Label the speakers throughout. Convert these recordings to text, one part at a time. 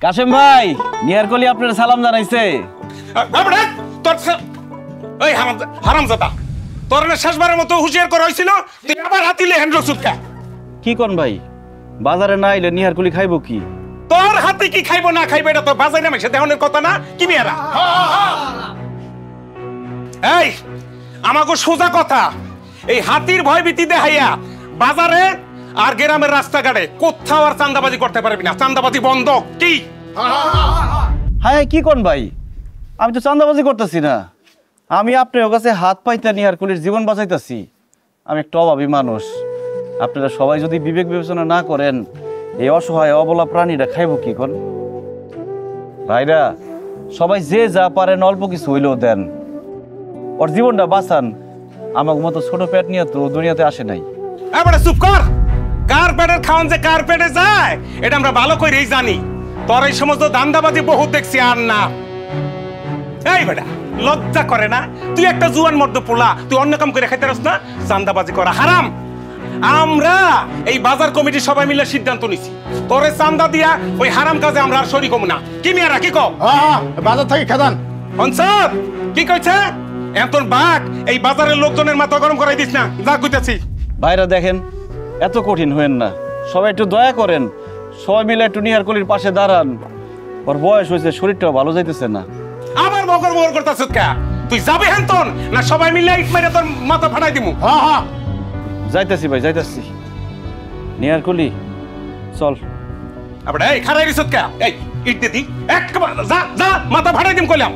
Speaker 1: কাশেম ভাই নিয়ারকলি আপনার সালাম জানাইছে।
Speaker 2: এই হারামজাদা তোর না শেষবারের মতো হুঁশিয়ার করা হয়েছিল, তুই আবার হাতিলে হ্যান্ড রসুদকা।
Speaker 1: কি কোন ভাই, বাজারে না আইলে নিয়ারকলি খাইবো কি?
Speaker 2: তোর হাতে কি খাইবো না খাইবো এটা তো বাজারে নামে সে দেহনের কথা না কি মেয়েরা। এই আমাকে সোজা কথা, এই হাতির ভয় ভীতি দেখাইয়া বাজারে আর গ্রামের রাস্তাঘাটে কোথাও আর চান্দাবাজি করতে পারবি না। চান্দাবাজি বন্ধ। কি
Speaker 1: হ্যাঁ কি কোন ভাই, আমি তো চান্দাবাজি করতেছি না, আমি আপনার কাছে হাত পাইতে নিয়ারকলির জীবন বাঁচাইতেছি। আমি একটা অভাবী মানুষ, আপনারা সবাই যদি বিবেক বিবেচনা না করেন এই অসহায় অবলা প্রাণীরা খাইব কি কোন? ভাইরা সবাই যে যা পারেন অল্প কিছু হইলেও দেন, ওর জীবনটা বাঁচান। আমার মতো ছোট পেট নিয়ে তো দুনিয়াতে আসে নাই।
Speaker 2: এবারে চুপ কর। কার পেটের খাওয়ান যে কার পেটে যায় এটা আমরা ভালো করেই জানি। তোর এই সমস্ত ধান্দাবাজি বহুত দেখছি আর না। এই বেটা লজ্জা করে না? তুই একটা জুয়ান মর্দ পোলা, তুই অন্য কাম করে খাইতে পারস না? চান্দাবাজি করা হারাম। আমরা এই বাজার কমিটি সবাই মিলে সিদ্ধান্ত নিছি তোরে চান্দা দিয়া ওই হারাম কাজে আমরা আর শরীক হব না। কি মিয়ারা কি কও?
Speaker 3: বাজার থেকে খেদান
Speaker 2: অনসার কি কইছে? এতন বাঘ এই বাজারের লোকজনের মাথা গরম করাই দিস না। যা কইতাছি।
Speaker 1: ভাইরা দেখেন এত কঠিন হয়েন না, সবাই একটু দয়া করেন, সবাই মিলে একটু নিহারকলির পাশে দাঁড়ান। ওর বয়স হয়েছে, শরীরটাও ভালো যাইতেছে না।
Speaker 2: আবার বকর বকর করতাছ কে? তুই যাবি হেনতন না সবাই মিলে ইট মেরে তোর মাথা ফাটাই দিমু?
Speaker 1: যাইতাছি ভাই যাইতাছি। নিহারকলি চল।
Speaker 2: আবার এই খারাই রিসত কে? এই ইট দে দি একবার যা যা মাথা ফাটাই দিম কইলাম।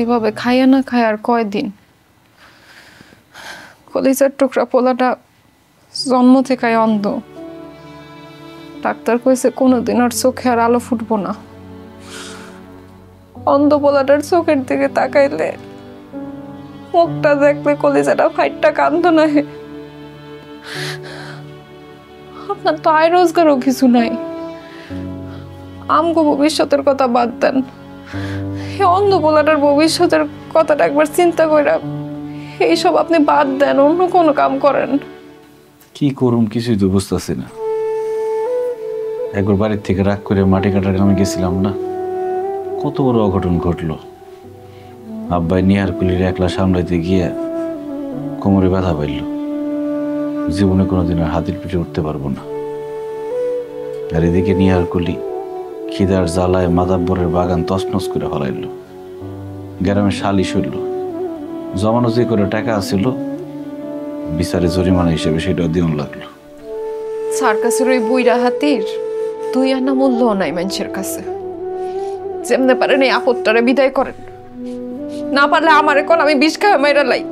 Speaker 4: এভাবে খাইয়া না খায় আর কয়দিন? কলিজার টুকরা পোলাটা জন্ম থেকে অন্ধ। ডাক্তার কইছে কোনোদিন আর চোখে আর আলো ফুটবো না। অন্ধ পোলাটার চোখের দিকে তাকাইলে মুখটা দেখলে কলিজাটা ফাইটটা কান্দ না হে। আপনার তো আয় রোজগারও কিছু নাই। আমগো ভবিষ্যতের কথা বাদ দেন, অন্ধ পোলাটার ভবিষ্যতের কথাটা একবার চিন্তা কইরা এইসব আপনি বাদ দেন, অন্য কোনো কাম করেন।
Speaker 1: কি করুম কিছুই তো বুঝতেছি না। একবার বাড়ির থেকে রাগ করে মাটি কাটার গ্রামে গেছিলাম না, কত বড় অঘটন ঘটলো। আব্বাই নিহারকলির একলা সামলাইতে গিয়ে কোমরে ব্যথা পাইল। জীবনে কোনোদিন আর হাতির পিঠে উঠতে পারবো না। আর এদিকে নিহারকলি খিদার জ্বালায় মাদাব্বরের বাগান তছনছ করে ফলাইল। গ্রামে সালিশ হইল, জমানো যে করে টাকা আছিল বিচারে জরিমানা হিসেবে সেটাও দিন লাগলো।
Speaker 4: সার্কাসের ওই বুইরা হাতির 2 আনা মূল্য নাই মানুষের কাছে। যেমনে পারেন এই আপদটারে বিদায় করেন, না পারলে আমারে কোন আমি বিষ খাওয়া মাইরা লাই।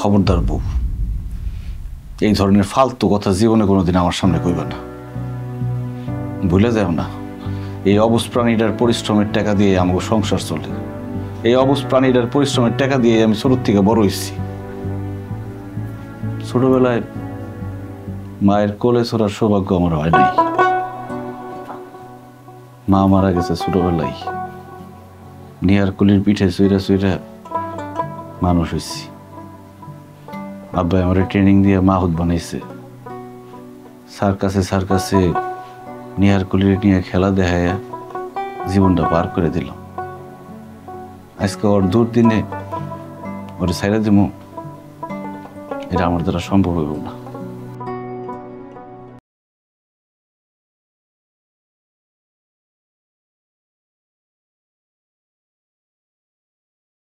Speaker 1: খবরদার বউ, এই ধরনের ফালতু কথা জীবনে কোনোদিন আমার সামনে কইবা না। ভুলে যাও না, এই অবুজ প্রাণীটার পরিশ্রমের টাকা দিয়ে আমাকে সংসার চলে। এই অবুজ প্রাণীটার পরিশ্রমের টাকা দিয়ে আমি ছোট থেকে বড় হয়েছি। ছোটবেলায় মায়ের কোলে ছোড়ার সৌভাগ্য আমার হয় নাই। মা মারা গেছে ছোটবেলায়, নিহারকলির পিঠে চুইরা চুইরা মানুষ হয়েছি। আব্বাই আমার ট্রেনিং দিয়ে মাহুত বানাইছে। সার্কাসে নিহারকলির নিয়ে খেলা দেখাইয়া জীবনটা পার করে দিলাম। আজকে ওর দুর্দিনে ওরে ছাইরা দিমু, এটা আমার দ্বারা সম্ভব হইব না।